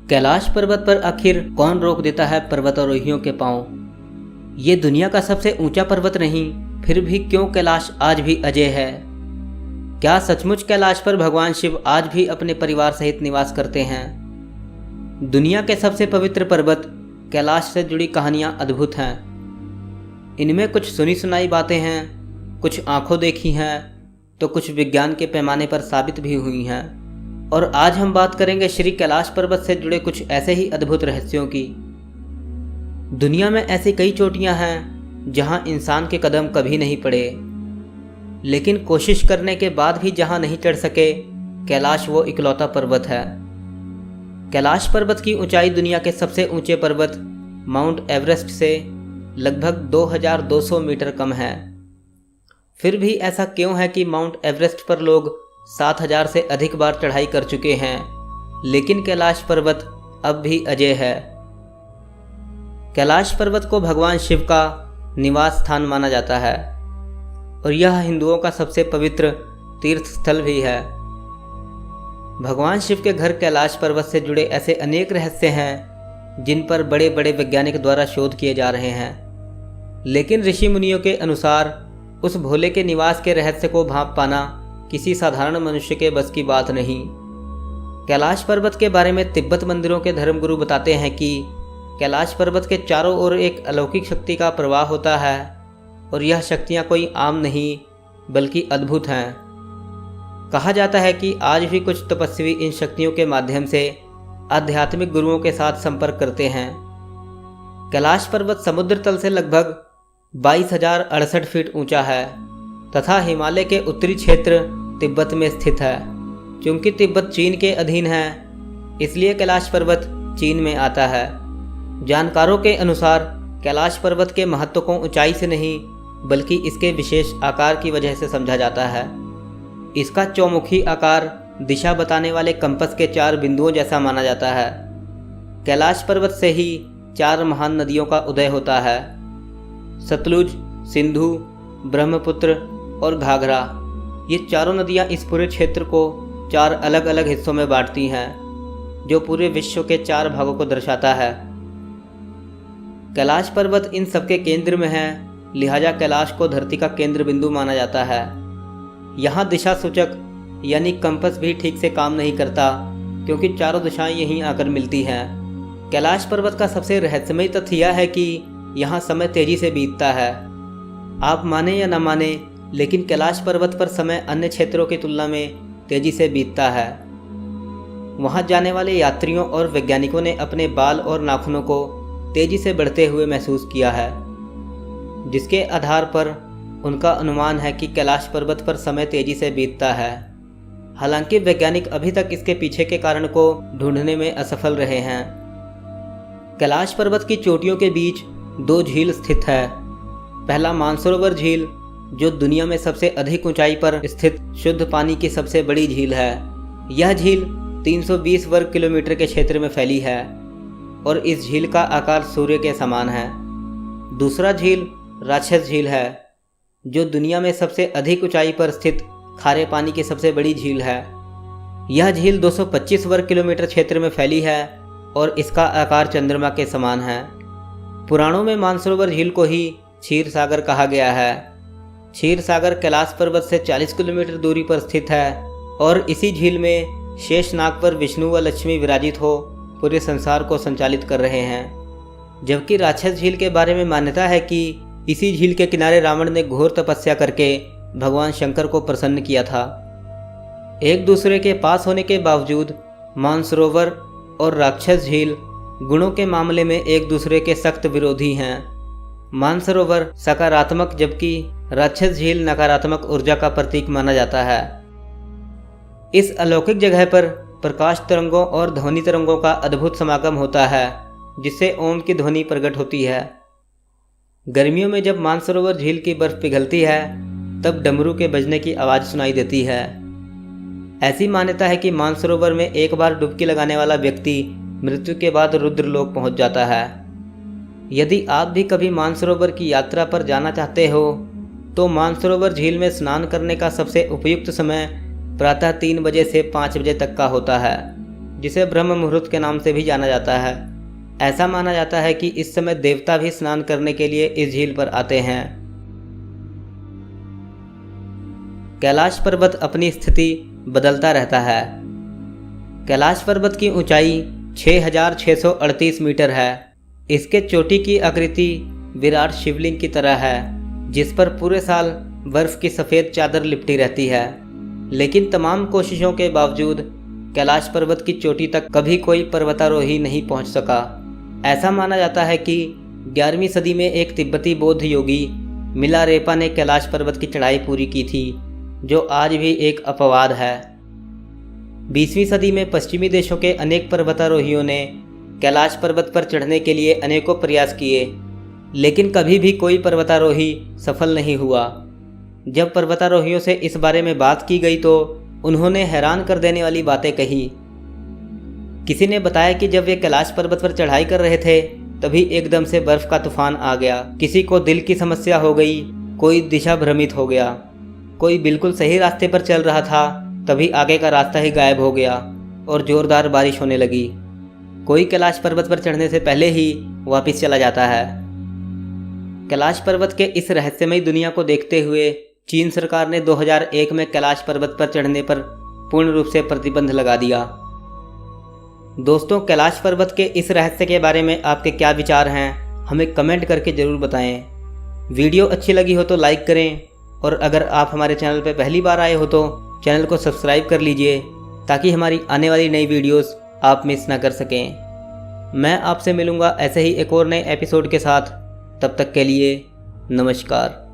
कैलाश पर्वत पर आखिर कौन रोक देता है पर्वतारोहियों के पांव। ये दुनिया का सबसे ऊंचा पर्वत नहीं, फिर भी क्यों कैलाश आज भी अजय है। क्या सचमुच कैलाश पर भगवान शिव आज भी अपने परिवार सहित निवास करते हैं। दुनिया के सबसे पवित्र पर्वत कैलाश से जुड़ी कहानियां अद्भुत हैं। इनमें कुछ सुनी सुनाई बातें हैं, कुछ आंखों देखी हैं, तो कुछ विज्ञान के पैमाने पर साबित भी हुई हैं। और आज हम बात करेंगे श्री कैलाश पर्वत से जुड़े कुछ ऐसे ही अद्भुत रहस्यों की। दुनिया में ऐसी कई चोटियां हैं जहां इंसान के कदम कभी नहीं पड़े, लेकिन कोशिश करने के बाद भी जहां नहीं चढ़ सके, कैलाश वो इकलौता पर्वत है। कैलाश पर्वत की ऊंचाई दुनिया के सबसे ऊंचे पर्वत माउंट एवरेस्ट से लगभग 2200 मीटर कम है। फिर भी ऐसा क्यों है कि माउंट एवरेस्ट पर लोग 7000 से अधिक बार चढ़ाई कर चुके हैं, लेकिन कैलाश पर्वत अब भी अजय है। कैलाश पर्वत को भगवान शिव का निवास स्थान माना जाता है और यह हिंदुओं का सबसे पवित्र तीर्थ स्थल भी है। भगवान शिव के घर कैलाश पर्वत से जुड़े ऐसे अनेक रहस्य हैं जिन पर बड़े बड़े वैज्ञानिक द्वारा शोध किए जा रहे हैं, लेकिन ऋषि मुनियों के अनुसार उस भोले के निवास के रहस्य को भांप पाना किसी साधारण मनुष्य के बस की बात नहीं। कैलाश पर्वत के बारे में तिब्बत मंदिरों के धर्मगुरु बताते हैं कि कैलाश पर्वत के चारों ओर एक अलौकिक शक्ति का प्रवाह होता है और यह शक्तियां कोई आम नहीं बल्कि अद्भुत हैं। कहा जाता है कि आज भी कुछ तपस्वी इन शक्तियों के माध्यम से आध्यात्मिक गुरुओं के साथ संपर्क करते हैं। कैलाश पर्वत समुद्र तल से लगभग 22,068 फीट ऊंचा है तथा हिमालय के उत्तरी क्षेत्र तिब्बत में स्थित है। क्योंकि तिब्बत चीन के अधीन है, इसलिए कैलाश पर्वत चीन में आता है। जानकारों के अनुसार कैलाश पर्वत के महत्व को ऊंचाई से नहीं बल्कि इसके विशेष आकार की वजह से समझा जाता है। इसका चौमुखी आकार दिशा बताने वाले कंपस के 4 बिंदुओं जैसा माना जाता है। कैलाश पर्वत से ही 4 महान नदियों का उदय होता है, सतलुज, सिंधु, ब्रह्मपुत्र और घाघरा। ये चारों नदियाँ इस पूरे क्षेत्र को 4 अलग अलग हिस्सों में बांटती हैं, जो पूरे विश्व के 4 भागों को दर्शाता है। कैलाश पर्वत इन सबके केंद्र में है, लिहाजा कैलाश को धरती का केंद्र बिंदु माना जाता है। यहाँ दिशा सूचक यानी कंपस भी ठीक से काम नहीं करता, क्योंकि चारों दिशाएं यहीं आकर मिलती हैं। कैलाश पर्वत का सबसे रहस्यमय तथ्य यह है कि यहाँ समय तेजी से बीतता है। आप माने या न माने, लेकिन कैलाश पर्वत पर समय अन्य क्षेत्रों की तुलना में तेजी से बीतता है। वहां जाने वाले यात्रियों और वैज्ञानिकों ने अपने बाल और नाखूनों को तेजी से बढ़ते हुए महसूस किया है, जिसके आधार पर उनका अनुमान है कि कैलाश पर्वत पर समय तेजी से बीतता है। हालांकि वैज्ञानिक अभी तक इसके पीछे के कारण को ढूंढने में असफल रहे हैं। कैलाश पर्वत की चोटियों के बीच 2 झील स्थित है। पहला मानसरोवर झील, जो दुनिया में सबसे अधिक ऊंचाई पर स्थित शुद्ध पानी की सबसे बड़ी झील है। यह झील 320 वर्ग किलोमीटर के क्षेत्र में फैली है और इस झील का आकार सूर्य के समान है। दूसरा झील राक्षस झील है, जो दुनिया में सबसे अधिक ऊंचाई पर स्थित खारे पानी की सबसे बड़ी झील है। यह झील 225 वर्ग किलोमीटर क्षेत्र में फैली है और इसका आकार चंद्रमा के समान है। पुराणों में मानसरोवर झील को ही क्षीर सागर कहा गया है। क्षीर सागर कैलाश पर्वत से 40 किलोमीटर दूरी पर स्थित है और इसी झील में शेषनाग पर विष्णु व लक्ष्मी विराजित हो पूरे संसार को संचालित कर रहे हैं। जबकि राक्षस झील के बारे में मान्यता है कि इसी झील के किनारे रावण ने घोर तपस्या करके भगवान शंकर को प्रसन्न किया था। एक दूसरे के पास होने के बावजूद मानसरोवर और राक्षस झील गुणों के मामले में एक दूसरे के सख्त विरोधी हैं। मानसरोवर सकारात्मक जबकि राक्षस झील नकारात्मक ऊर्जा का प्रतीक माना जाता है। इस अलौकिक जगह पर प्रकाश तरंगों और ध्वनि तरंगों का अद्भुत समागम होता है, जिससे ओम की ध्वनि प्रकट होती है। गर्मियों में जब मानसरोवर झील की बर्फ पिघलती है, तब डमरू के बजने की आवाज़ सुनाई देती है। ऐसी मान्यता है कि मानसरोवर में एक बार डुबकी लगाने वाला व्यक्ति मृत्यु के बाद रुद्रलोक पहुंच जाता है। यदि आप भी कभी मानसरोवर की यात्रा पर जाना चाहते हो, तो मानसरोवर झील में स्नान करने का सबसे उपयुक्त समय प्रातः 3 बजे से 5 बजे तक का होता है, जिसे ब्रह्म मुहूर्त के नाम से भी जाना जाता है। ऐसा माना जाता है कि इस समय देवता भी स्नान करने के लिए इस झील पर आते हैं। कैलाश पर्वत अपनी स्थिति बदलता रहता है। कैलाश पर्वत की ऊंचाई 6,638 मीटर है। इसके चोटी की आकृति विराट शिवलिंग की तरह है, जिस पर पूरे साल बर्फ की सफ़ेद चादर लिपटी रहती है। लेकिन तमाम कोशिशों के बावजूद कैलाश पर्वत की चोटी तक कभी कोई पर्वतारोही नहीं पहुंच सका। ऐसा माना जाता है कि 11वीं सदी में एक तिब्बती बौद्ध योगी मिलारेपा ने कैलाश पर्वत की चढ़ाई पूरी की थी, जो आज भी एक अपवाद है। 20वीं सदी में पश्चिमी देशों के अनेक पर्वतारोहियों ने कैलाश पर्वत पर चढ़ने के लिए अनेकों प्रयास किए, लेकिन कभी भी कोई पर्वतारोही सफल नहीं हुआ। जब पर्वतारोहियों से इस बारे में बात की गई तो उन्होंने हैरान कर देने वाली बातें कही। किसी ने बताया कि जब वे कैलाश पर्वत पर चढ़ाई कर रहे थे तभी एकदम से बर्फ का तूफान आ गया। किसी को दिल की समस्या हो गई, कोई दिशा भ्रमित हो गया, कोई बिल्कुल सही रास्ते पर चल रहा था तभी आगे का रास्ता ही गायब हो गया और जोरदार बारिश होने लगी। कोई कैलाश पर्वत पर चढ़ने से पहले ही वापस चला जाता है। कैलाश पर्वत के इस रहस्यमयी दुनिया को देखते हुए चीन सरकार ने 2001 में कैलाश पर्वत पर चढ़ने पर पूर्ण रूप से प्रतिबंध लगा दिया। दोस्तों, कैलाश पर्वत के इस रहस्य के बारे में आपके क्या विचार हैं, हमें कमेंट करके ज़रूर बताएं। वीडियो अच्छी लगी हो तो लाइक करें और अगर आप हमारे चैनल पर पहली बार आए हो तो चैनल को सब्सक्राइब कर लीजिए ताकि हमारी आने वाली नई वीडियोस आप मिस ना कर सकें। मैं आपसे मिलूँगा ऐसे ही एक और नए एपिसोड के साथ। तब तक के लिए नमस्कार।